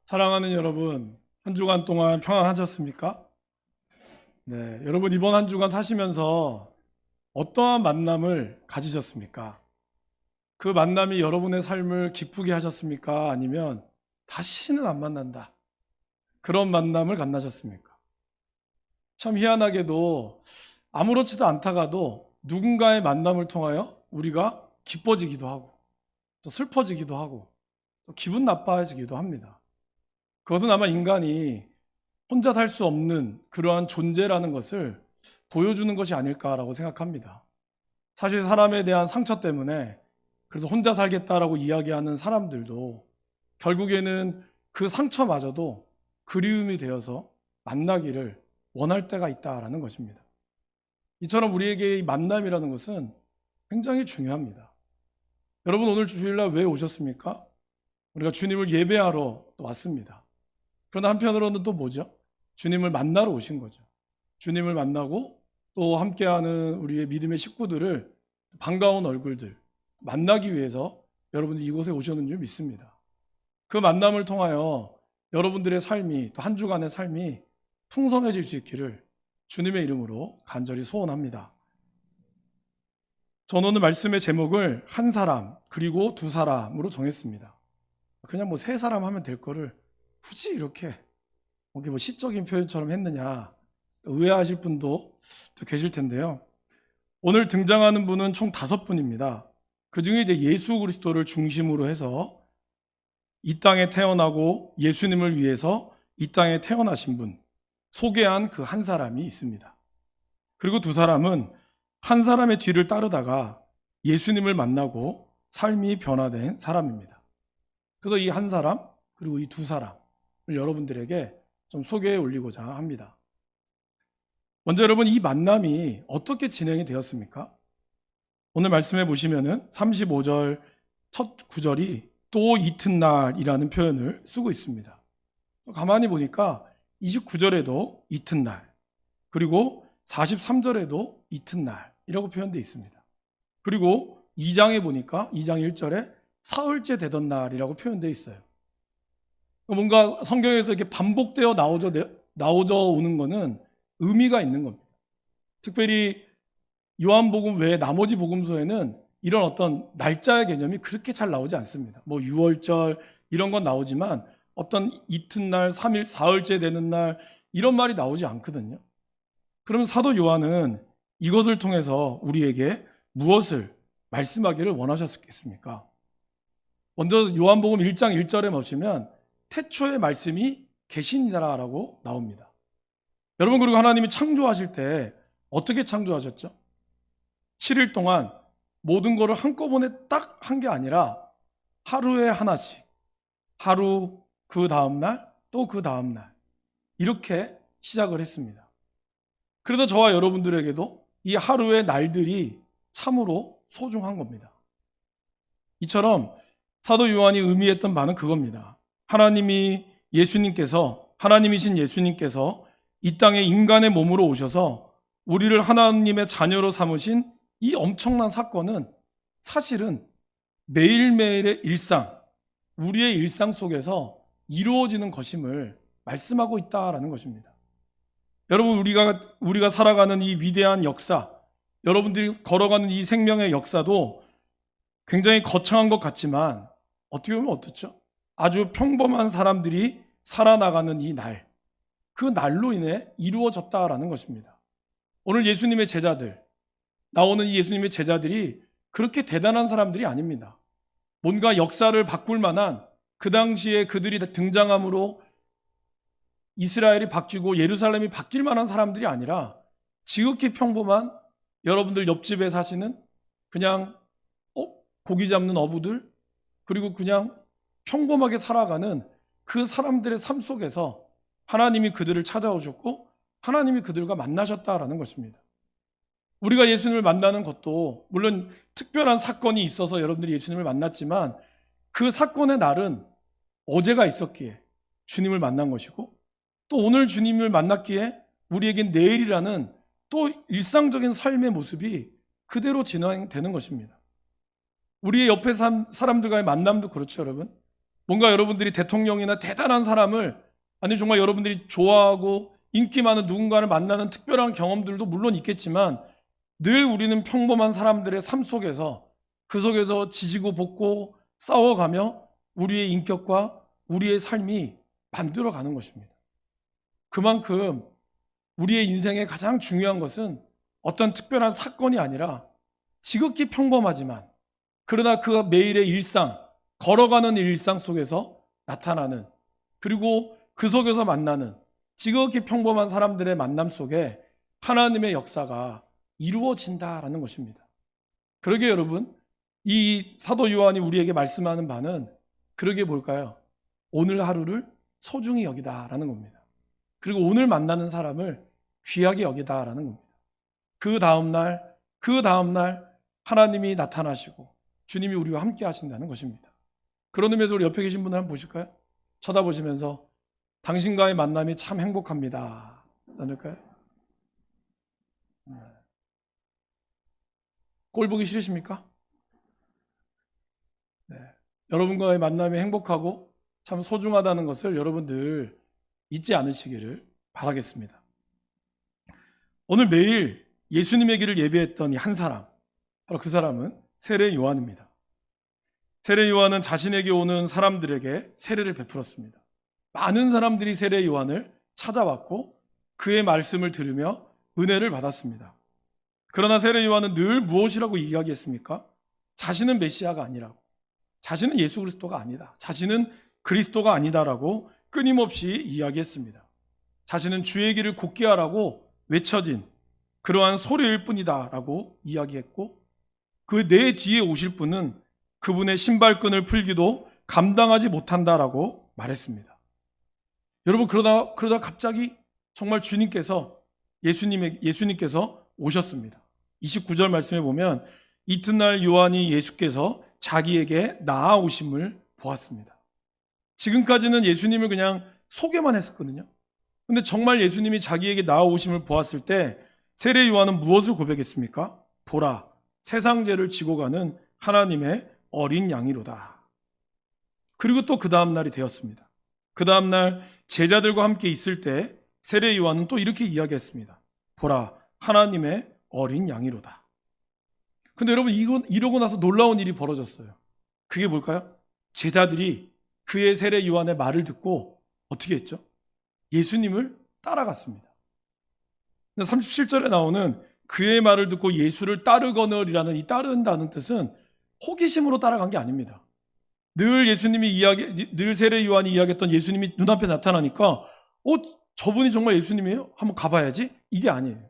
사랑하는 여러분, 한 주간 동안 평안하셨습니까? 네, 여러분 이번 한 주간 사시면서 어떠한 만남을 가지셨습니까? 그 만남이 여러분의 삶을 기쁘게 하셨습니까? 아니면 다시는 안 만난다. 그런 만남을 만나셨습니까? 참 희한하게도 아무렇지도 않다가도 누군가의 만남을 통하여 우리가 기뻐지기도 하고 또 슬퍼지기도 하고 또 기분 나빠지기도 합니다. 그것은 아마 인간이 혼자 살 수 없는 그러한 존재라는 것을 보여주는 것이 아닐까라고 생각합니다. 사실 사람에 대한 상처 때문에 그래서 혼자 살겠다라고 이야기하는 사람들도 결국에는 그 상처마저도 그리움이 되어서 만나기를 원할 때가 있다라는 것입니다. 이처럼 우리에게 이 만남이라는 것은 굉장히 중요합니다. 여러분 오늘 주일날 왜 오셨습니까? 우리가 주님을 예배하러 왔습니다. 그러나 한편으로는 또 뭐죠? 주님을 만나러 오신 거죠. 주님을 만나고 또 함께하는 우리의 믿음의 식구들을 반가운 얼굴들 만나기 위해서 여러분이 이곳에 오셨는 줄 믿습니다. 그 만남을 통하여 여러분들의 삶이 또 한 주간의 삶이 풍성해질 수 있기를 주님의 이름으로 간절히 소원합니다. 저는 오늘 말씀의 제목을 한 사람 그리고 두 사람으로 정했습니다. 그냥 뭐 세 사람 하면 될 거를 굳이 이렇게 뭐 시적인 표현처럼 했느냐 의아하실 분도 또 계실 텐데요. 오늘 등장하는 분은 총 5분입니다. 그 중에 이제 예수 그리스도를 중심으로 해서 이 땅에 태어나고 예수님을 위해서 이 땅에 태어나신 분 소개한 그 한 사람이 있습니다. 그리고 두 사람은 한 사람의 뒤를 따르다가 예수님을 만나고 삶이 변화된 사람입니다. 그래서 이 한 사람 그리고 이 두 사람을 여러분들에게 좀 소개해 올리고자 합니다. 먼저 여러분 이 만남이 어떻게 진행이 되었습니까? 오늘 말씀해 보시면은 35절 첫 구절이 또 이튿날이라는 표현을 쓰고 있습니다. 가만히 보니까 29절에도 이튿날 그리고 43절에도 이튿날이라고 표현되어 있습니다. 그리고 2장에 보니까 2장 1절에 사흘째 되던 날이라고 표현되어 있어요. 뭔가 성경에서 이렇게 반복되어 나오져 오는 것은 의미가 있는 겁니다. 특별히 요한복음 외에 나머지 복음서에는 이런 어떤 날짜의 개념이 그렇게 잘 나오지 않습니다. 뭐 6월절 이런 건 나오지만 어떤 이튿날, 3일, 사흘째 되는 날 이런 말이 나오지 않거든요. 그러면 사도 요한은 이것을 통해서 우리에게 무엇을 말씀하기를 원하셨겠습니까? 먼저 요한복음 1장 1절에 보시면 태초의 말씀이 계시니라라고 나옵니다. 여러분 그리고 하나님이 창조하실 때 어떻게 창조하셨죠? 7일 동안 모든 것을 한꺼번에 딱 한 게 아니라 하루에 하나씩 하루 그 다음날 또 그 다음날 이렇게 시작을 했습니다. 그래서 저와 여러분들에게도 이 하루의 날들이 참으로 소중한 겁니다. 이처럼 사도 요한이 의미했던 바는 그겁니다. 하나님이신 예수님께서 이 땅에 인간의 몸으로 오셔서 우리를 하나님의 자녀로 삼으신 이 엄청난 사건은 사실은 매일매일의 일상, 우리의 일상 속에서 이루어지는 것임을 말씀하고 있다라는 것입니다. 여러분 우리가 살아가는 이 위대한 역사, 여러분들이 걸어가는 이 생명의 역사도 굉장히 거창한 것 같지만 어떻게 보면 어떻죠? 아주 평범한 사람들이 살아나가는 이 날, 그 날로 인해 이루어졌다라는 것입니다. 오늘 예수님의 제자들, 나오는 이 예수님의 제자들이 그렇게 대단한 사람들이 아닙니다. 뭔가 역사를 바꿀 만한 그 당시에 그들이 등장함으로 이스라엘이 바뀌고 예루살렘이 바뀔 만한 사람들이 아니라 지극히 평범한 여러분들 옆집에 사시는 그냥 고기 잡는 어부들 그리고 그냥 평범하게 살아가는 그 사람들의 삶 속에서 하나님이 그들을 찾아오셨고 하나님이 그들과 만나셨다라는 것입니다. 우리가 예수님을 만나는 것도 물론 특별한 사건이 있어서 여러분들이 예수님을 만났지만 그 사건의 날은 어제가 있었기에 주님을 만난 것이고 또 오늘 주님을 만났기에 우리에겐 내일이라는 또 일상적인 삶의 모습이 그대로 진행되는 것입니다. 우리의 옆에 사람들과의 만남도 그렇죠, 여러분. 뭔가 여러분들이 대통령이나 대단한 사람을, 아니 정말 여러분들이 좋아하고 인기 많은 누군가를 만나는 특별한 경험들도 물론 있겠지만, 늘 우리는 평범한 사람들의 삶 속에서, 그 속에서 지지고 볶고 싸워가며 우리의 인격과 우리의 삶이 만들어가는 것입니다. 그만큼 우리의 인생의 가장 중요한 것은 어떤 특별한 사건이 아니라 지극히 평범하지만, 그러나 그 매일의 일상, 걸어가는 일상 속에서 나타나는, 그리고 그 속에서 만나는 지극히 평범한 사람들의 만남 속에 하나님의 역사가 이루어진다라는 것입니다. 그러게 여러분, 이 사도 요한이 우리에게 말씀하는 바는 그러게 뭘까요? 오늘 하루를 소중히 여기다라는 겁니다. 그리고 오늘 만나는 사람을 귀하게 여기다라는 겁니다. 그 다음날 하나님이 나타나시고 주님이 우리와 함께 하신다는 것입니다. 그런 의미에서 우리 옆에 계신 분을 한번 보실까요? 쳐다보시면서 당신과의 만남이 참 행복합니다. 나눌까요? 꼴 보기 싫으십니까? 네. 여러분과의 만남이 행복하고 참 소중하다는 것을 여러분들 잊지 않으시기를 바라겠습니다. 오늘 매일 예수님의 길을 예배했던 이 한 사람, 바로 그 사람은 세례 요한입니다. 세례 요한은 자신에게 오는 사람들에게 세례를 베풀었습니다. 많은 사람들이 세례 요한을 찾아왔고 그의 말씀을 들으며 은혜를 받았습니다. 그러나 세례 요한은 늘 무엇이라고 이야기했습니까? 자신은 메시아가 아니라고, 자신은 예수 그리스도가 아니다, 자신은 그리스도가 아니다라고 끊임없이 이야기했습니다. 자신은 주의 길을 곧게 하라고 외쳐진 그러한 소리일 뿐이다라고 이야기했고, 그 내 뒤에 오실 분은 그분의 신발끈을 풀기도 감당하지 못한다라고 말했습니다. 여러분, 그러다 갑자기 정말 예수님께서 오셨습니다. 29절 말씀에 보면 이튿날 요한이 예수께서 자기에게 나아오심을 보았습니다. 지금까지는 예수님을 그냥 소개만 했었거든요. 근데 정말 예수님이 자기에게 나아오심을 보았을 때 세례 요한은 무엇을 고백했습니까? 보라, 세상 죄를 지고 가는 하나님의 어린 양이로다. 그리고 또 그 다음 날이 되었습니다. 그 다음 날 제자들과 함께 있을 때 세례 요한은 또 이렇게 이야기했습니다. 보라, 하나님의 어린 양이로다. 근데 여러분, 이러고 나서 놀라운 일이 벌어졌어요. 그게 뭘까요? 제자들이 그의 세례 요한의 말을 듣고 어떻게 했죠? 예수님을 따라갔습니다. 37절에 나오는 그의 말을 듣고 예수를 따르거늘이라는 이 따른다는 뜻은 호기심으로 따라간 게 아닙니다. 늘 세례 요한이 이야기했던 예수님이 눈앞에 나타나니까 저분이 정말 예수님이에요? 한번 가봐야지? 이게 아니에요.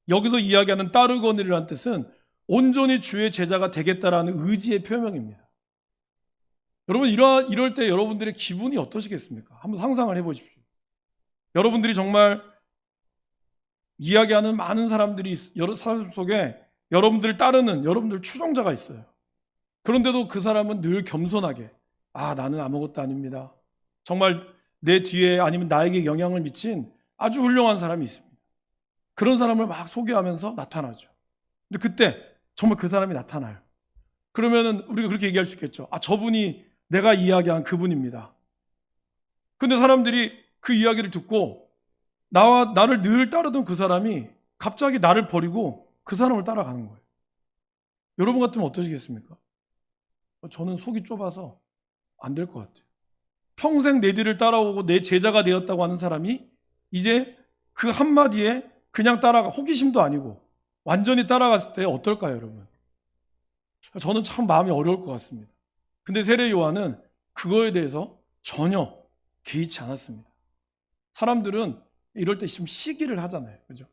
여기서 이야기하는 따르거늘이라는 뜻은 온전히 주의 제자가 되겠다라는 의지의 표명입니다. 여러분, 이럴 때 여러분들의 기분이 어떠시겠습니까? 한번 상상을 해보십시오. 여러분들이 정말 이야기하는 많은 사람들이 사람 속에 여러분들을 따르는 여러분들 추종자가 있어요. 그런데도 그 사람은 늘 겸손하게, 나는 아무것도 아닙니다, 정말 내 뒤에 아니면 나에게 영향을 미친 아주 훌륭한 사람이 있습니다. 그런 사람을 막 소개하면서 나타나죠. 근데 그때 정말 그 사람이 나타나요. 그러면은 우리가 그렇게 얘기할 수 있겠죠. 저분이 내가 이야기한 그분입니다. 근데 사람들이 그 이야기를 듣고 나를 늘 따르던 그 사람이 갑자기 나를 버리고 그 사람을 따라가는 거예요. 여러분 같으면 어떠시겠습니까? 저는 속이 좁아서 안 될 것 같아요. 평생 내 뒤를 따라오고 내 제자가 되었다고 하는 사람이 이제 그 한마디에 그냥 호기심도 아니고 완전히 따라갔을 때 어떨까요, 여러분? 저는 참 마음이 어려울 것 같습니다. 근데 세례 요한은 그거에 대해서 전혀 개의치 않았습니다. 사람들은 이럴 때 좀 시기를 하잖아요. 그죠?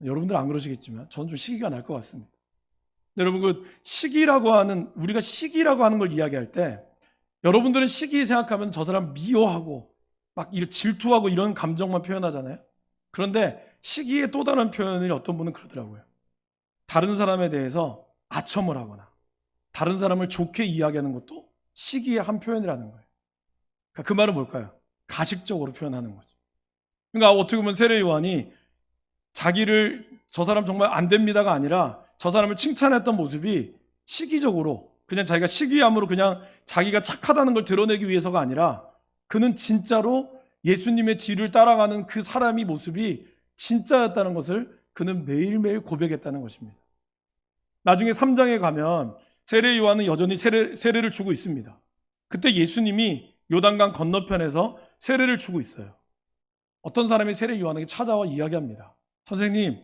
여러분들 안 그러시겠지만 저는 좀 시기가 날 것 같습니다. 여러분, 우리가 시기라고 하는 걸 이야기할 때 여러분들은 시기 생각하면 저 사람 미워하고 막 질투하고 이런 감정만 표현하잖아요. 그런데 시기의 또 다른 표현을 어떤 분은 그러더라고요. 다른 사람에 대해서 아첨을 하거나 다른 사람을 좋게 이야기하는 것도 시기의 한 표현이라는 거예요. 그러니까 그 말은 뭘까요? 가식적으로 표현하는 거죠. 그러니까 어떻게 보면 세례 요한이 자기를 저 사람 정말 안 됩니다가 아니라 저 사람을 칭찬했던 모습이 시기적으로 그냥 자기가 시기함으로 그냥 자기가 착하다는 걸 드러내기 위해서가 아니라 그는 진짜로 예수님의 뒤를 따라가는 그 사람의 모습이 진짜였다는 것을 그는 매일매일 고백했다는 것입니다. 나중에 3장에 가면 세례 요한은 여전히 세례를 주고 있습니다. 그때 예수님이 요단강 건너편에서 세례를 주고 있어요. 어떤 사람이 세례 요한에게 찾아와 이야기합니다. 선생님,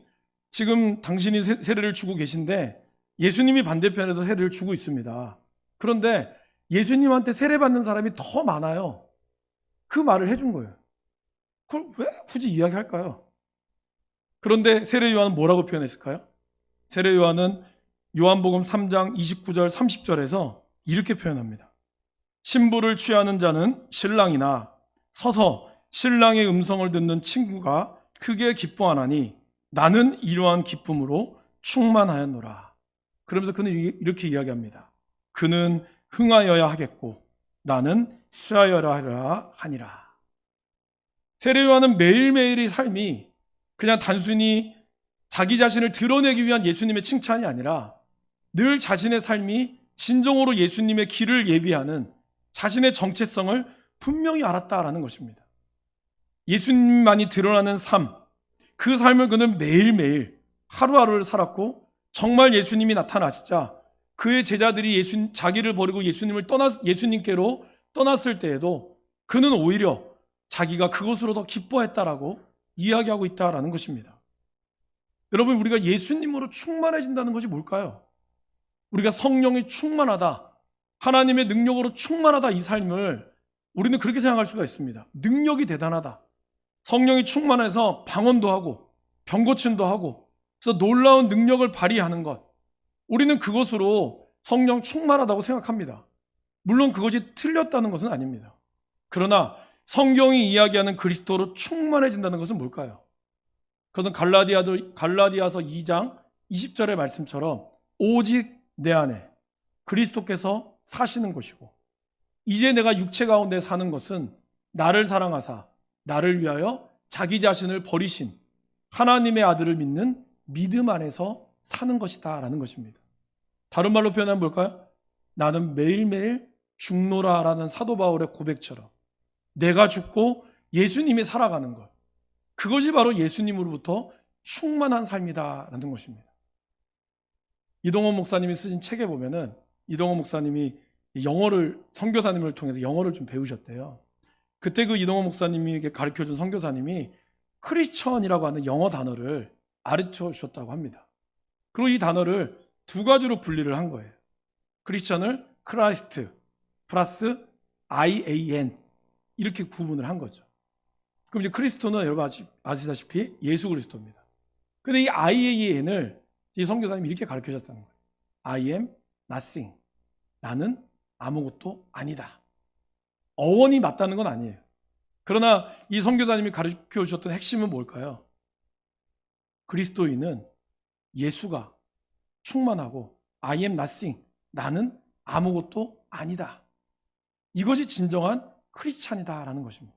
지금 당신이 세례를 주고 계신데 예수님이 반대편에서 세례를 주고 있습니다. 그런데 예수님한테 세례받는 사람이 더 많아요. 그 말을 해준 거예요. 그걸 왜 굳이 이야기할까요? 그런데 세례 요한은 뭐라고 표현했을까요? 세례 요한은 요한복음 3장 29절 30절에서 이렇게 표현합니다. 신부를 취하는 자는 신랑이나 서서 신랑의 음성을 듣는 친구가 크게 기뻐하나니 나는 이러한 기쁨으로 충만하였노라. 그러면서 그는 이렇게 이야기합니다. 그는 흥하여야 하겠고 나는 쇠하여야 하니라. 세례 요한은 매일매일의 삶이 그냥 단순히 자기 자신을 드러내기 위한 예수님의 칭찬이 아니라 늘 자신의 삶이 진정으로 예수님의 길을 예비하는 자신의 정체성을 분명히 알았다라는 것입니다. 예수님만이 드러나는 삶, 그 삶을 그는 매일매일 하루하루를 살았고 정말 예수님이 나타나시자 그의 제자들이 자기를 버리고 예수님께로 떠났을 때에도 그는 오히려 자기가 그것으로 더 기뻐했다라고 이야기하고 있다라는 것입니다. 여러분, 우리가 예수님으로 충만해진다는 것이 뭘까요? 우리가 성령이 충만하다, 하나님의 능력으로 충만하다, 이 삶을 우리는 그렇게 생각할 수가 있습니다. 능력이 대단하다. 성령이 충만해서 방언도 하고 병 고침도 하고 그래서 놀라운 능력을 발휘하는 것, 우리는 그것으로 성령 충만하다고 생각합니다. 물론 그것이 틀렸다는 것은 아닙니다. 그러나 성경이 이야기하는 그리스도로 충만해진다는 것은 뭘까요? 그것은 갈라디아서 2장 20절의 말씀처럼 오직 내 안에 그리스도께서 사시는 것이고 이제 내가 육체 가운데 사는 것은 나를 사랑하사 나를 위하여 자기 자신을 버리신 하나님의 아들을 믿는 믿음 안에서 사는 것이다 라는 것입니다. 다른 말로 표현하면 뭘까요? 나는 매일매일 죽노라라는 사도 바울의 고백처럼 내가 죽고 예수님이 살아가는 것, 그것이 바로 예수님으로부터 충만한 삶이다라는 것입니다. 이동원 목사님이 쓰신 책에 보면은 이동원 목사님이 선교사님을 통해서 영어를 좀 배우셨대요. 그때 그 이동원 목사님에게 가르쳐준 선교사님이 크리스천이라고 하는 영어 단어를 가르쳐 주셨다고 합니다. 그리고 이 단어를 두 가지로 분리를 한 거예요. 크리스천을 크라이스트 플러스 IAN 이렇게 구분을 한 거죠. 그럼 이제 크리스토는 여러분 아시다시피 예수 그리스도입니다. 근데 이 IAN을 이 선교사님이 이렇게 가르쳐 줬다는 거예요. I am nothing. 나는 아무것도 아니다. 어원이 맞다는 건 아니에요. 그러나 이 선교사님이 가르쳐 주셨던 핵심은 뭘까요? 그리스도인은 예수가 충만하고 I am nothing. 나는 아무것도 아니다. 이것이 진정한 크리스찬이다라는 것입니다.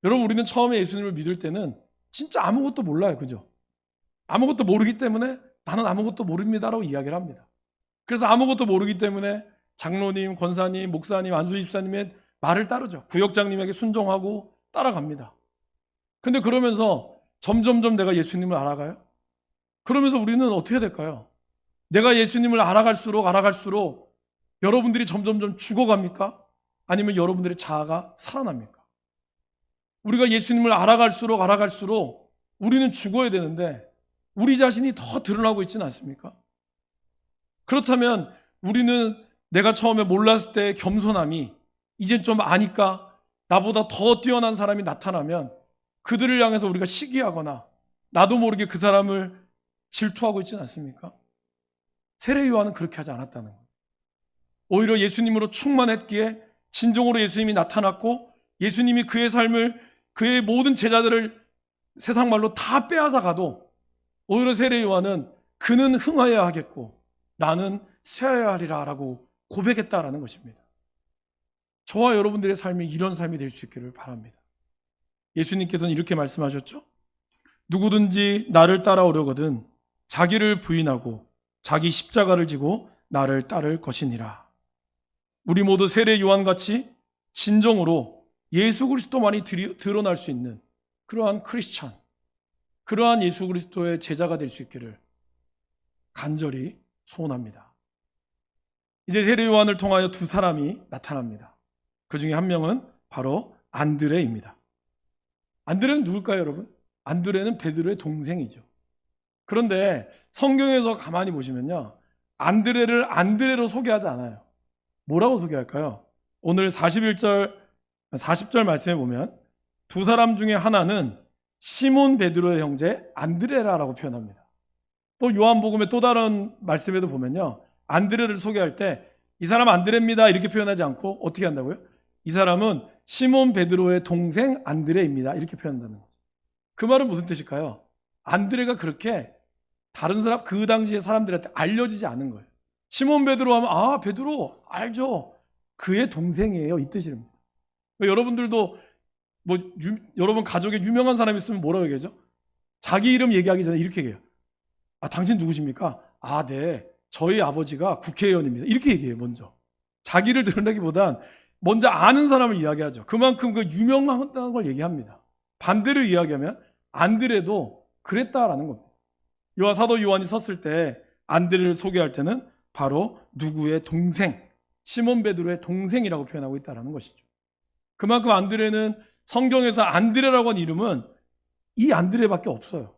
여러분, 우리는 처음에 예수님을 믿을 때는 진짜 아무것도 몰라요. 그죠? 아무것도 모르기 때문에 나는 아무것도 모릅니다라고 이야기를 합니다. 그래서 아무것도 모르기 때문에 장로님, 권사님, 목사님, 안수집사님의 말을 따르죠. 구역장님에게 순종하고 따라갑니다. 근데 그러면서 점점점 내가 예수님을 알아가요. 그러면서 우리는 어떻게 될까요? 내가 예수님을 알아갈수록 여러분들이 점점점 죽어갑니까? 아니면 여러분들의 자아가 살아납니까? 우리가 예수님을 알아갈수록 우리는 죽어야 되는데 우리 자신이 더 드러나고 있지는 않습니까? 그렇다면 우리는 내가 처음에 몰랐을 때의 겸손함이 이젠 좀 아니까 나보다 더 뛰어난 사람이 나타나면 그들을 향해서 우리가 시기하거나 나도 모르게 그 사람을 질투하고 있지는 않습니까? 세례 요한은 그렇게 하지 않았다는 거예요. 오히려 예수님으로 충만했기에 진정으로 예수님이 나타났고 예수님이 그의 삶을, 그의 모든 제자들을 세상 말로 다 빼앗아 가도 오히려 세례 요한은 그는 흥하여야 하겠고 나는 쇠하여야 하리라 라고 고백했다라는 것입니다. 저와 여러분들의 삶이 이런 삶이 될 수 있기를 바랍니다. 예수님께서는 이렇게 말씀하셨죠. 누구든지 나를 따라오려거든 자기를 부인하고 자기 십자가를 지고 나를 따를 것이니라. 우리 모두 세례 요한같이 진정으로 예수 그리스도만이 드러날 수 있는 그러한 크리스찬, 그러한 예수 그리스도의 제자가 될 수 있기를 간절히 소원합니다. 이제 세례 요한을 통하여 두 사람이 나타납니다. 그 중에 한 명은 바로 안드레입니다. 안드레는 누굴까요, 여러분? 안드레는 베드로의 동생이죠. 그런데 성경에서 가만히 보시면요, 안드레를 안드레로 소개하지 않아요. 뭐라고 소개할까요? 오늘 40절 말씀에 보면 두 사람 중에 하나는 시몬 베드로의 형제 안드레라라고 표현합니다. 또 요한복음의 또 다른 말씀에도 보면요, 안드레를 소개할 때 이 사람 안드레입니다 이렇게 표현하지 않고 어떻게 한다고요? 이 사람은 시몬 베드로의 동생 안드레입니다 이렇게 표현한다는 거죠. 그 말은 무슨 뜻일까요? 안드레가 그렇게 다른 사람, 그 당시의 사람들한테 알려지지 않은 거예요. 시몬 베드로 하면 아 베드로 알죠, 그의 동생이에요 이 뜻입니다. 여러분들도 여러분 가족에 유명한 사람이 있으면 뭐라고 얘기하죠? 자기 이름 얘기하기 전에 이렇게 얘기해요. 아 당신 누구십니까? 아 네, 저희 아버지가 국회의원입니다 이렇게 얘기해요. 먼저 자기를 드러내기보단 먼저 아는 사람을 이야기하죠. 그만큼 그 유명하다는 걸 얘기합니다. 반대로 이야기하면 안드레도 그랬다라는 겁니다. 사도 요한이 썼을 때 안드레를 소개할 때는 바로 누구의 동생, 시몬 베드로의 동생이라고 표현하고 있다는 것이죠. 그만큼 안드레는 성경에서 안드레라고 하는 이름은 이 안드레밖에 없어요.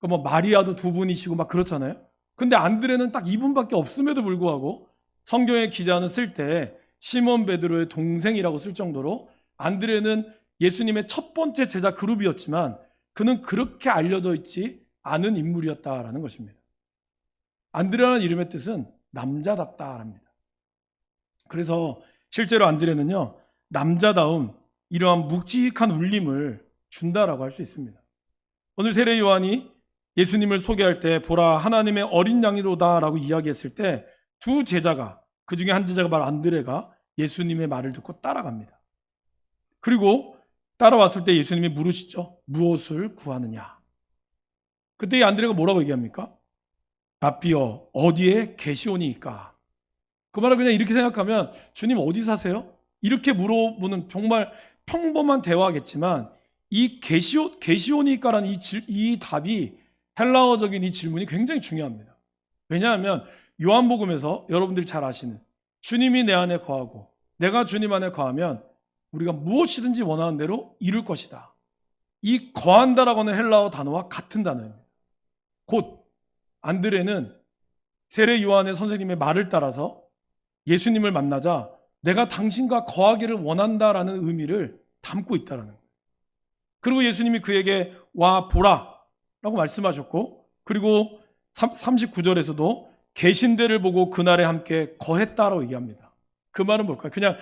뭐 마리아도 두 분이시고 막 그렇잖아요. 근데 안드레는 딱 이분밖에 없음에도 불구하고 성경의 기자는 쓸 때 시몬 베드로의 동생이라고 쓸 정도로 안드레는 예수님의 첫 번째 제자 그룹이었지만 그는 그렇게 알려져 있지 않은 인물이었다라는 것입니다. 안드레라는 이름의 뜻은 남자답다랍니다. 그래서 실제로 안드레는요, 남자다움, 이러한 묵직한 울림을 준다라고 할 수 있습니다. 오늘 세례 요한이 예수님을 소개할 때 보라 하나님의 어린 양이로다라고 이야기했을 때 두 제자가, 그 중에 한 제자가 바로 안드레가 예수님의 말을 듣고 따라갑니다. 그리고 따라왔을 때 예수님이 물으시죠. 무엇을 구하느냐? 그때 이 안드레가 뭐라고 얘기합니까? 라삐어 어디에 계시오니이까? 그 말을 그냥 이렇게 생각하면 주님 어디 사세요? 이렇게 물어보는 정말 평범한 대화겠지만 이 계시오니이까라는 이 답이 헬라어적인 이 질문이 굉장히 중요합니다. 왜냐하면 요한복음에서 여러분들이 잘 아시는 주님이 내 안에 거하고 내가 주님 안에 거하면 우리가 무엇이든지 원하는 대로 이룰 것이다. 이 거한다라고 하는 헬라어 단어와 같은 단어입니다. 곧 안드레는 세례 요한의 선생님의 말을 따라서 예수님을 만나자 내가 당신과 거하기를 원한다라는 의미를 담고 있다는 거예요. 그리고 예수님이 그에게 와 보라 라고 말씀하셨고, 그리고 39절에서도 계신 데를 보고 그날에 함께 거했다라고 얘기합니다. 그 말은 뭘까요? 그냥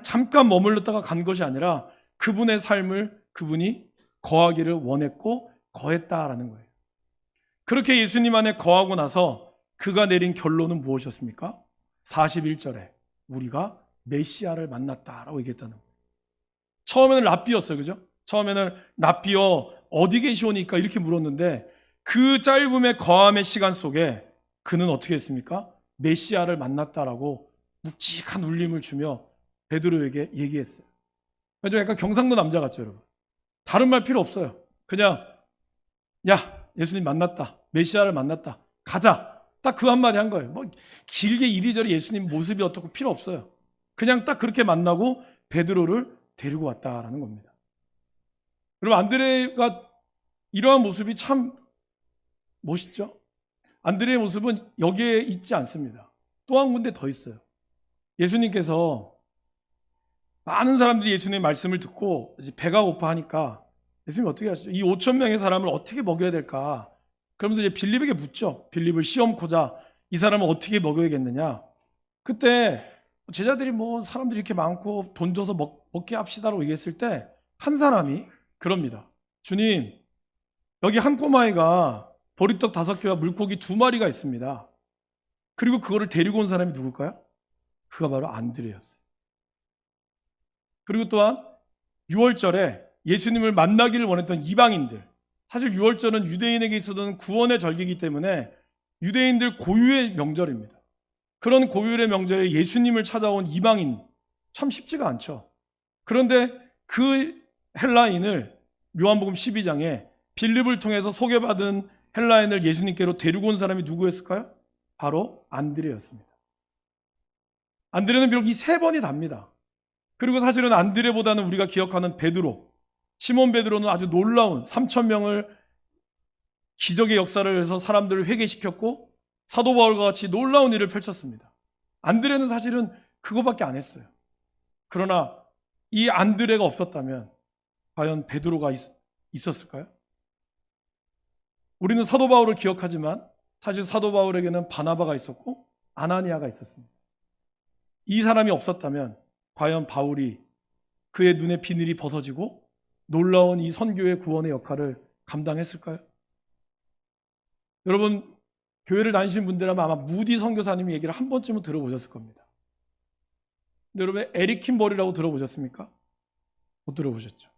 잠깐 머물렀다가 간 것이 아니라 그분의 삶을 그분이 거하기를 원했고 거했다라는 거예요. 그렇게 예수님 안에 거하고 나서 그가 내린 결론은 무엇이었습니까? 41절에 우리가 메시아를 만났다라고 얘기했다는 거예요. 처음에는 랍비였어요. 그죠? 처음에는 랍비여 어디 계시오니까 이렇게 물었는데 그 짧음의 거함의 시간 속에 그는 어떻게 했습니까? 메시아를 만났다라고 묵직한 울림을 주며 베드로에게 얘기했어요. 좀 약간 경상도 남자 같죠, 여러분? 다른 말 필요 없어요. 그냥 야 예수님 만났다, 메시아를 만났다, 가자. 딱 그 한마디 한 거예요. 뭐 길게 이리저리 예수님 모습이 어떻고 필요 없어요. 그냥 딱 그렇게 만나고 베드로를 데리고 왔다라는 겁니다. 여러분 안드레가 이러한 모습이 참 멋있죠? 안드레의 모습은 여기에 있지 않습니다. 또 한 군데 더 있어요. 예수님께서 많은 사람들이 예수님의 말씀을 듣고 이제 배가 고파하니까 예수님이 어떻게 하시죠? 이 5천 명의 사람을 어떻게 먹여야 될까? 그러면서 이제 빌립에게 묻죠. 빌립을 시험코자 이 사람을 어떻게 먹여야겠느냐? 그때 제자들이 뭐 사람들이 이렇게 많고 돈 줘서 먹게 합시다라고 얘기했을 때 한 사람이 그럽니다. 주님, 여기 한 꼬마애가 보리떡 5개와 물고기 2마리가 있습니다. 그리고 그거를 데리고 온 사람이 누굴까요? 그가 바로 안드레였어요. 그리고 또한 6월절에 예수님을 만나기를 원했던 이방인들, 사실 6월절은 유대인에게 있어서는 구원의 절기이기 때문에 유대인들 고유의 명절입니다. 그런 고유의 명절에 예수님을 찾아온 이방인, 참 쉽지가 않죠. 그런데 그 헬라인을 요한복음 12장에 빌립을 통해서 소개받은 헬라인을 예수님께로 데리고 온 사람이 누구였을까요? 바로 안드레였습니다. 안드레는 비록 이 세 번이 답니다. 그리고 사실은 안드레보다는 우리가 기억하는 베드로, 시몬 베드로는 아주 놀라운 3,000명을 기적의 역사를 해서 사람들을 회개시켰고 사도 바울과 같이 놀라운 일을 펼쳤습니다. 안드레는 사실은 그거밖에 안 했어요. 그러나 이 안드레가 없었다면 과연 베드로가 있었을까요? 우리는 사도 바울을 기억하지만 사실 사도 바울에게는 바나바가 있었고 아나니아가 있었습니다. 이 사람이 없었다면 과연 바울이 그의 눈의 비늘이 벗어지고 놀라운 이 선교의 구원의 역할을 감당했을까요? 여러분, 교회를 다니시는 분들이라면 아마 무디 선교사님 얘기를 한 번쯤은 들어보셨을 겁니다. 근데 여러분, 에릭 킴벌이라고 들어보셨습니까? 못 들어보셨죠?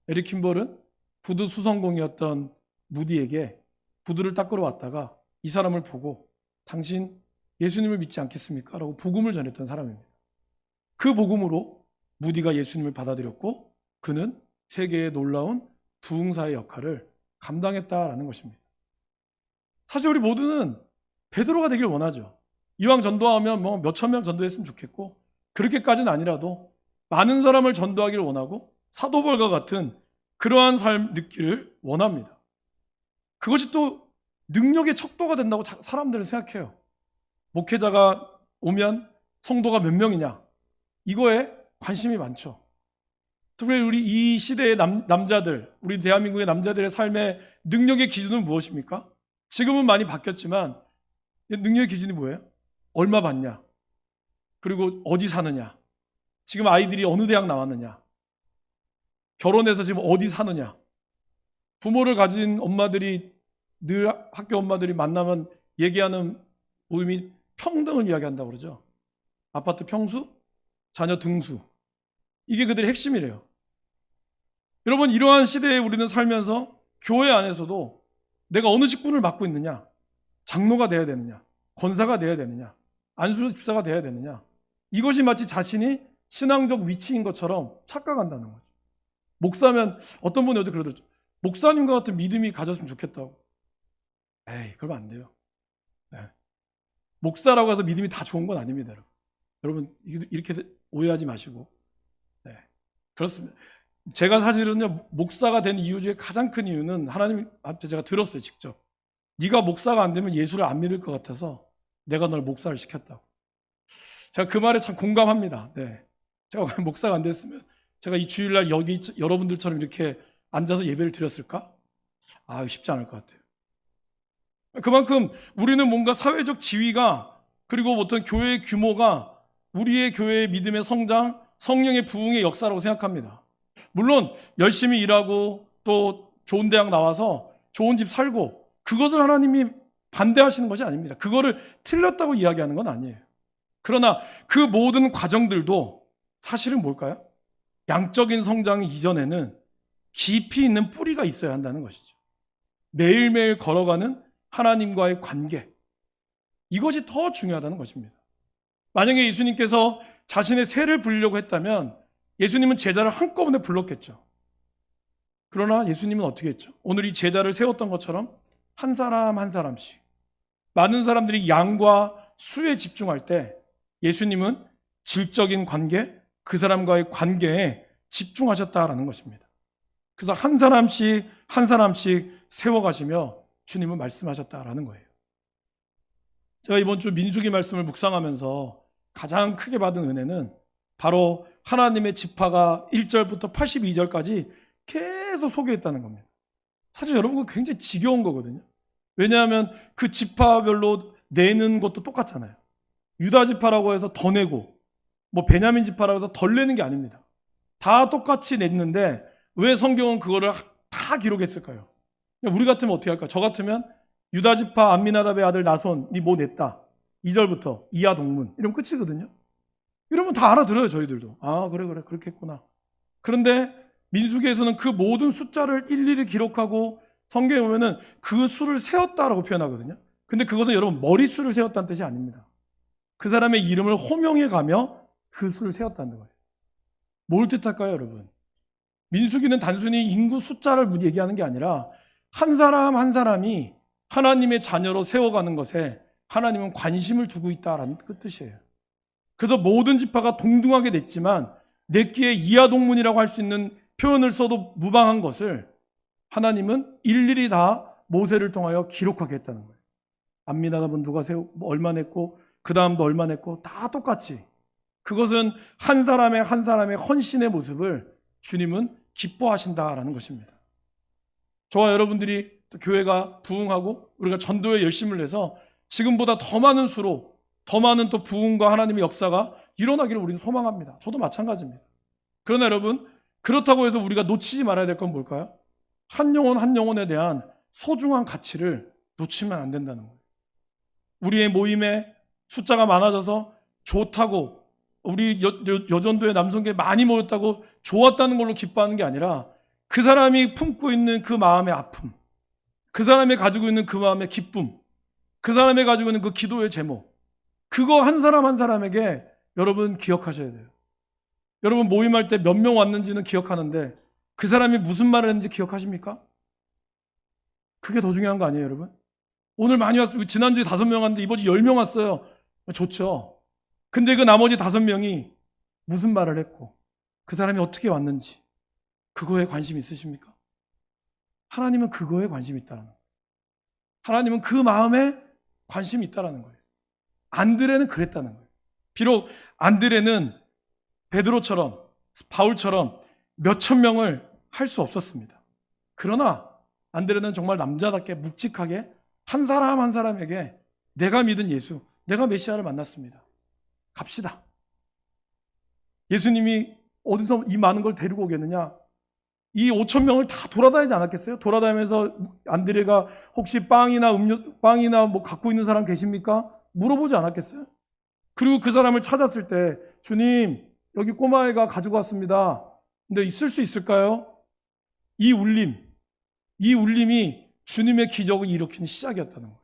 에릭 킴벌은 구두 수성공이었던 무디에게 구두를 닦으러 왔다가 이 사람을 보고 당신 예수님을 믿지 않겠습니까? 라고 복음을 전했던 사람입니다. 그 복음으로 무디가 예수님을 받아들였고 그는 세계의 놀라운 부흥사의 역할을 감당했다라는 것입니다. 사실 우리 모두는 베드로가 되길 원하죠. 이왕 전도하면 뭐 몇천 명 전도했으면 좋겠고 그렇게까지는 아니라도 많은 사람을 전도하기를 원하고 사도 바울과 같은 그러한 삶 느끼를 원합니다. 그것이 또 능력의 척도가 된다고 사람들은 생각해요. 목회자가 오면 성도가 몇 명이냐, 이거에 관심이 많죠. 특별히 우리 이 시대의 남자들, 우리 대한민국의 남자들의 삶의 능력의 기준은 무엇입니까? 지금은 많이 바뀌었지만 능력의 기준이 뭐예요? 얼마 받냐, 그리고 어디 사느냐, 지금 아이들이 어느 대학 나왔느냐, 결혼해서 지금 어디 사느냐. 부모를 가진 엄마들이 늘 학교 엄마들이 만나면 얘기하는 모임이 평등을 이야기한다고 그러죠. 아파트 평수, 자녀 등수. 이게 그들의 핵심이래요. 여러분, 이러한 시대에 우리는 살면서 교회 안에서도 내가 어느 직분을 맡고 있느냐, 장로가 돼야 되느냐, 권사가 돼야 되느냐, 안수 집사가 돼야 되느냐, 이것이 마치 자신이 신앙적 위치인 것처럼 착각한다는 거죠. 목사면, 어떤 분이 어제 그러더라고요. 목사님과 같은 믿음이 가졌으면 좋겠다고. 에이, 그러면 안 돼요. 네. 목사라고 해서 믿음이 다 좋은 건 아닙니다. 여러분, 이렇게 오해하지 마시고. 네. 그렇습니다. 제가 사실은요, 목사가 된 이유 중에 가장 큰 이유는 하나님 앞에 제가 들었어요, 직접. 네가 목사가 안 되면 예수를 안 믿을 것 같아서 내가 널 목사를 시켰다고. 제가 그 말에 참 공감합니다. 네. 제가 과연 목사가 안 됐으면 제가 이 주일날 여기 여러분들처럼 이렇게 앉아서 예배를 드렸을까? 아, 쉽지 않을 것 같아요. 그만큼 우리는 뭔가 사회적 지위가, 그리고 어떤 교회의 규모가 우리의 교회의 믿음의 성장, 성령의 부흥의 역사라고 생각합니다. 물론 열심히 일하고 또 좋은 대학 나와서 좋은 집 살고, 그것을 하나님이 반대하시는 것이 아닙니다. 그거를 틀렸다고 이야기하는 건 아니에요. 그러나 그 모든 과정들도 사실은 뭘까요? 양적인 성장 이전에는 깊이 있는 뿌리가 있어야 한다는 것이죠. 매일매일 걸어가는 하나님과의 관계, 이것이 더 중요하다는 것입니다. 만약에 예수님께서 자신의 세를 부리려고 했다면 예수님은 제자를 한꺼번에 불렀겠죠. 그러나 예수님은 어떻게 했죠? 오늘 이 제자를 세웠던 것처럼 한 사람 한 사람씩, 많은 사람들이 양과 수에 집중할 때 예수님은 질적인 관계, 그 사람과의 관계에 집중하셨다라는 것입니다. 그래서 한 사람씩 한 사람씩 세워가시며 주님은 말씀하셨다라는 거예요. 제가 이번 주 민수기 말씀을 묵상하면서 가장 크게 받은 은혜는 바로 하나님의 지파가 1절부터 82절까지 계속 소개했다는 겁니다. 사실 여러분, 그거 굉장히 지겨운 거거든요. 왜냐하면 그 지파별로 내는 것도 똑같잖아요. 유다 지파라고 해서 더 내고, 뭐 베냐민 지파라고 해서 덜 내는 게 아닙니다. 다 똑같이 냈는데 왜 성경은 그거를 다 기록했을까요? 우리 같으면 어떻게 할까요? 저 같으면 유다 지파 암미나답의 아들 나손, 니 뭐 냈다, 2절부터 이하 동문, 이러면 끝이거든요. 이러면 다 알아들어요, 저희들도. 아, 그래 그렇게 했구나. 그런데 민수기에서는 그 모든 숫자를 일일이 기록하고 성경에 보면은 그 수를 세었다라고 표현하거든요. 근데 그것은 여러분 머릿수를 세웠다는 뜻이 아닙니다. 그 사람의 이름을 호명해 가며 그 수를 세웠다는 거예요. 뭘 뜻할까요, 여러분? 민수기는 단순히 인구 숫자를 얘기하는 게 아니라 한 사람 한 사람이 하나님의 자녀로 세워가는 것에 하나님은 관심을 두고 있다라는 그 뜻이에요. 그래서 모든 지파가 동등하게 냈지만 내끼의 이하동문이라고 할 수 있는 표현을 써도 무방한 것을 하나님은 일일이 다 모세를 통하여 기록하게 했다는 거예요. 암미나답은 누가 얼마 냈고 그 다음도 얼마 냈고 다 똑같이. 그것은 한 사람의 한 사람의 헌신의 모습을 주님은 기뻐하신다라는 것입니다. 저와 여러분들이 또 교회가 부흥하고 우리가 전도에 열심을 내서 지금보다 더 많은 수로 더 많은 또 부흥과 하나님의 역사가 일어나기를 우리는 소망합니다. 저도 마찬가지입니다. 그러나 여러분, 그렇다고 해서 우리가 놓치지 말아야 될 건 뭘까요? 한 영혼 한 영혼에 대한 소중한 가치를 놓치면 안 된다는 거예요. 우리의 모임에 숫자가 많아져서 좋다고, 우리 여전도에 남성계 많이 모였다고 좋았다는 걸로 기뻐하는 게 아니라 그 사람이 품고 있는 그 마음의 아픔, 그 사람이 가지고 있는 그 마음의 기쁨, 그 사람이 가지고 있는 그 기도의 제목, 그거 한 사람 한 사람에게 여러분 기억하셔야 돼요. 여러분 모임할 때 몇 명 왔는지는 기억하는데 그 사람이 무슨 말을 했는지 기억하십니까? 그게 더 중요한 거 아니에요, 여러분? 오늘 많이 왔어요. 지난주에 5명 왔는데 이번에 10명 왔어요. 좋죠. 근데 그 나머지 5명이 무슨 말을 했고 그 사람이 어떻게 왔는지 그거에 관심 있으십니까? 하나님은 그거에 관심이 있다는 거예요. 하나님은 그 마음에 관심이 있다는 거예요. 안드레는 그랬다는 거예요. 비록 안드레는 베드로처럼 바울처럼 몇천 명을 할 수 없었습니다. 그러나 안드레는 정말 남자답게 묵직하게 한 사람 한 사람에게 내가 믿은 예수, 내가 메시아를 만났습니다. 갑시다. 예수님이 어디서 이 많은 걸 데리고 오겠느냐? 이 5천 명을 다 돌아다니지 않았겠어요? 돌아다니면서 안드레가 혹시 빵이나 뭐 갖고 있는 사람 계십니까? 물어보지 않았겠어요? 그리고 그 사람을 찾았을 때 주님, 여기 꼬마애가 가지고 왔습니다. 근데 있을 수 있을까요? 이 울림이 주님의 기적을 일으키는 시작이었다는 거예요.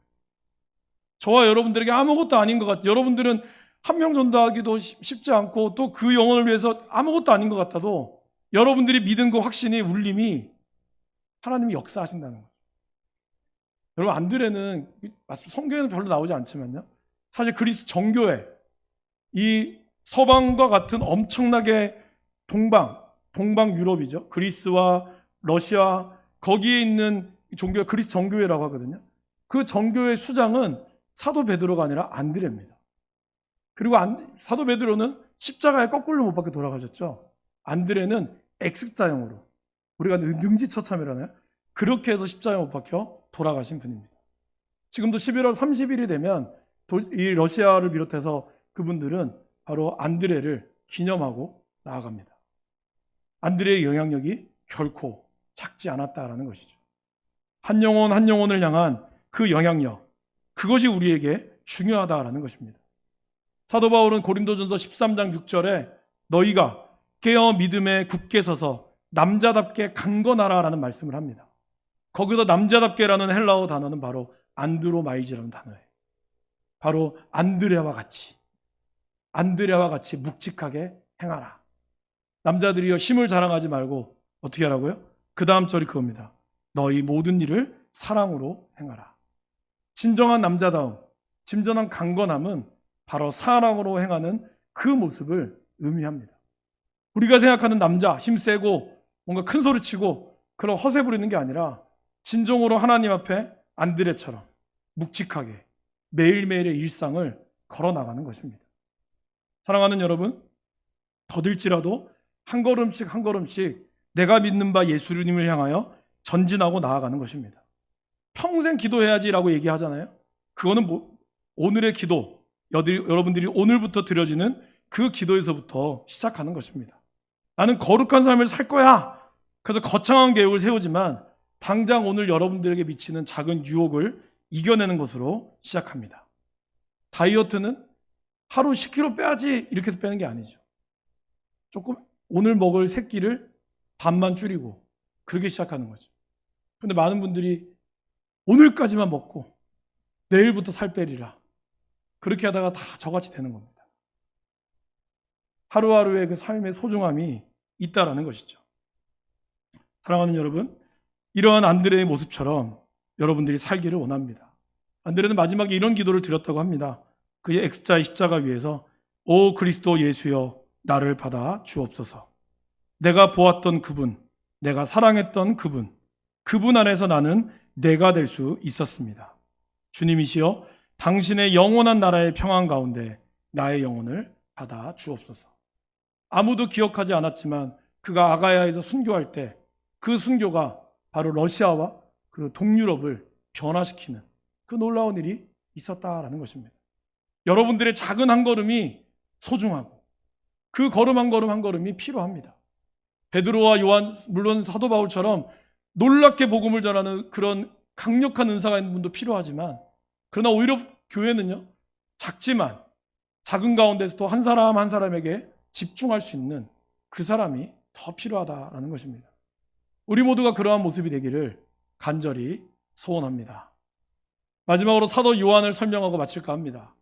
저와 여러분들에게 아무것도 아닌 것 같아요. 여러분들은 한 명 전도하기도 쉽지 않고 또 그 영혼을 위해서 아무것도 아닌 것 같아도 여러분들이 믿은 그 확신이 울림이 하나님이 역사하신다는 거예요. 여러분 안드레는 성경에는 별로 나오지 않지만요. 사실 그리스 정교회, 이 서방과 같은 엄청나게 동방 유럽이죠. 그리스와 러시아 거기에 있는 종교가 그리스 정교회라고 하거든요. 그 정교회 수장은 사도 베드로가 아니라 안드레입니다. 그리고 사도 베드로는 십자가에 거꾸로 못 박혀 돌아가셨죠. 안드레는 X자형으로, 우리가 능지처참이라나요? 그렇게 해서 십자가에 못 박혀 돌아가신 분입니다. 지금도 11월 30일이 되면 이 러시아를 비롯해서 그분들은 바로 안드레를 기념하고 나아갑니다. 안드레의 영향력이 결코 작지 않았다라는 것이죠. 한 영혼 한 영혼을 향한 그 영향력, 그것이 우리에게 중요하다라는 것입니다. 사도 바울은 고린도전서 13장 6절에 너희가 깨어 믿음에 굳게 서서 남자답게 강건하라라는 말씀을 합니다. 거기서 남자답게라는 헬라어 단어는 바로 안드로마이즈라는 단어예요. 바로 안드레와 같이 묵직하게 행하라. 남자들이여 힘을 자랑하지 말고 어떻게 하라고요? 그 다음 절이 그겁니다. 너희 모든 일을 사랑으로 행하라. 진정한 남자다움, 진정한 강건함은 바로 사랑으로 행하는 그 모습을 의미합니다. 우리가 생각하는 남자, 힘세고 뭔가 큰 소리 치고 그런 허세 부리는 게 아니라 진정으로 하나님 앞에 안드레처럼 묵직하게 매일매일의 일상을 걸어나가는 것입니다. 사랑하는 여러분, 더딜지라도 한 걸음씩 한 걸음씩 내가 믿는 바 예수님을 향하여 전진하고 나아가는 것입니다. 평생 기도해야지라고 얘기하잖아요. 그거는 오늘의 기도, 여러분들이 오늘부터 드려지는 그 기도에서부터 시작하는 것입니다. 나는 거룩한 삶을 살 거야. 그래서 거창한 계획을 세우지만 당장 오늘 여러분들에게 미치는 작은 유혹을 이겨내는 것으로 시작합니다. 다이어트는 하루 10kg 빼야지 이렇게 해서 빼는 게 아니죠. 조금 오늘 먹을 세 끼를 반만 줄이고 그렇게 시작하는 거죠. 그런데 많은 분들이 오늘까지만 먹고 내일부터 살 빼리라. 그렇게 하다가 다 저같이 되는 겁니다. 하루하루의 그 삶의 소중함이 있다라는 것이죠. 사랑하는 여러분, 이러한 안드레의 모습처럼 여러분들이 살기를 원합니다. 안드레는 마지막에 이런 기도를 드렸다고 합니다. 그의 X자의 십자가 위에서 오 그리스도 예수여 나를 받아 주옵소서. 내가 보았던 그분, 내가 사랑했던 그분 안에서 나는 내가 될 수 있었습니다. 주님이시여 당신의 영원한 나라의 평안 가운데 나의 영혼을 받아 주옵소서. 아무도 기억하지 않았지만 그가 아가야에서 순교할 때 그 순교가 바로 러시아와 그 동유럽을 변화시키는 그 놀라운 일이 있었다라는 것입니다. 여러분들의 작은 한 걸음이 소중하고 그 걸음 한 걸음 한 걸음이 필요합니다. 베드로와 요한, 물론 사도 바울처럼 놀랍게 복음을 전하는 그런 강력한 은사가 있는 분도 필요하지만, 그러나 오히려 교회는요, 작지만 작은 가운데서도 한 사람 한 사람에게 집중할 수 있는 그 사람이 더 필요하다라는 것입니다. 우리 모두가 그러한 모습이 되기를 간절히 소원합니다. 마지막으로 사도 요한을 설명하고 마칠까 합니다.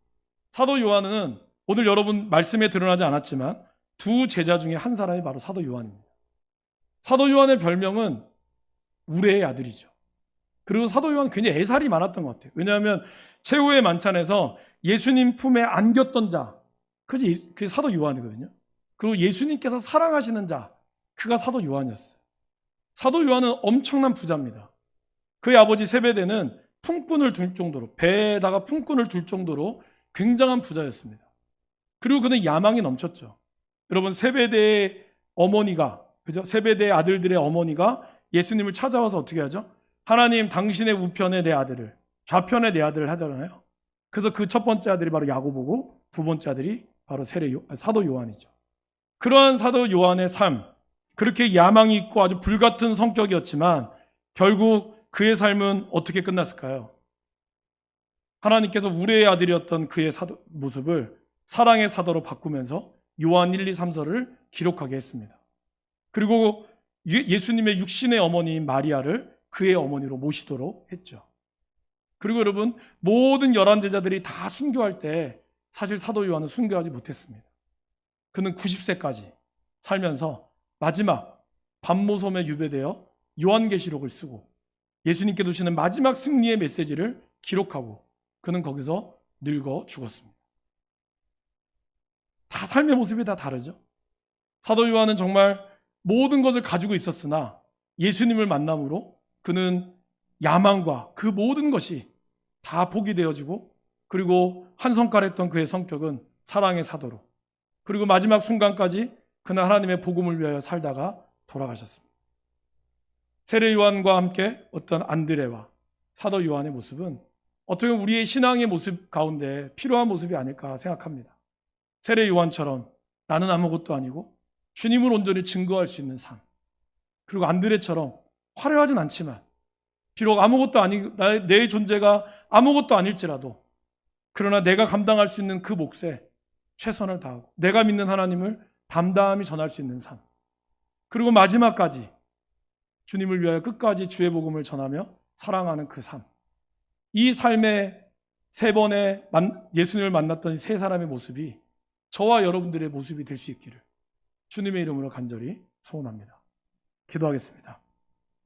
사도 요한은 오늘 여러분 말씀에 드러나지 않았지만 두 제자 중에 한 사람이 바로 사도 요한입니다. 사도 요한의 별명은 우레의 아들이죠. 그리고 사도 요한은 굉장히 애살이 많았던 것 같아요. 왜냐하면 최후의 만찬에서 예수님 품에 안겼던 자, 그게 사도 요한이거든요. 그리고 예수님께서 사랑하시는 자, 그가 사도 요한이었어요. 사도 요한은 엄청난 부자입니다. 그의 아버지 세베대는 품꾼을 둘 정도로, 배에다가 품꾼을 둘 정도로 굉장한 부자였습니다. 그리고 그는 야망이 넘쳤죠. 여러분, 세베대의 어머니가, 그죠? 세베대의 아들들의 어머니가 예수님을 찾아와서 어떻게 하죠? 하나님, 당신의 우편에 내 아들을, 좌편에 내 아들을 하잖아요. 그래서 그 첫 번째 아들이 바로 야고보고 두 번째 아들이 바로 사도 요한이죠. 그러한 사도 요한의 삶, 그렇게 야망이 있고 아주 불같은 성격이었지만 결국 그의 삶은 어떻게 끝났을까요? 하나님께서 우레의 아들이었던 그의 모습을 사랑의 사도로 바꾸면서 요한 1, 2, 3서를 기록하게 했습니다. 그리고 예수님의 육신의 어머니인 마리아를 그의 어머니로 모시도록 했죠. 그리고 여러분, 모든 11제자들이 다 순교할 때 사실 사도 요한은 순교하지 못했습니다. 그는 90세까지 살면서 마지막 밤모섬에 유배되어 요한계시록을 쓰고 예수님께 주시는 마지막 승리의 메시지를 기록하고 그는 거기서 늙어 죽었습니다. 다 삶의 모습이 다 다르죠. 사도 요한은 정말 모든 것을 가지고 있었으나 예수님을 만남으로 그는 야망과 그 모든 것이 다 포기되어지고, 그리고 한성깔했던 그의 성격은 사랑의 사도로, 그리고 마지막 순간까지 그는 하나님의 복음을 위하여 살다가 돌아가셨습니다. 세례 요한과 함께 어떤 안드레와 사도 요한의 모습은 어떻게 보면 우리의 신앙의 모습 가운데 필요한 모습이 아닐까 생각합니다. 세례 요한처럼 나는 아무것도 아니고 주님을 온전히 증거할 수 있는 삶, 그리고 안드레처럼 화려하진 않지만 비록 아무것도 아니, 내 존재가 아무것도 아닐지라도 그러나 내가 감당할 수 있는 그 몫에 최선을 다하고 내가 믿는 하나님을 담담히 전할 수 있는 삶, 그리고 마지막까지 주님을 위하여 끝까지 주의 복음을 전하며 사랑하는 그 삶, 이 삶의 세 번의 예수님을 만났던 세 사람의 모습이 저와 여러분들의 모습이 될 수 있기를 주님의 이름으로 간절히 소원합니다. 기도하겠습니다.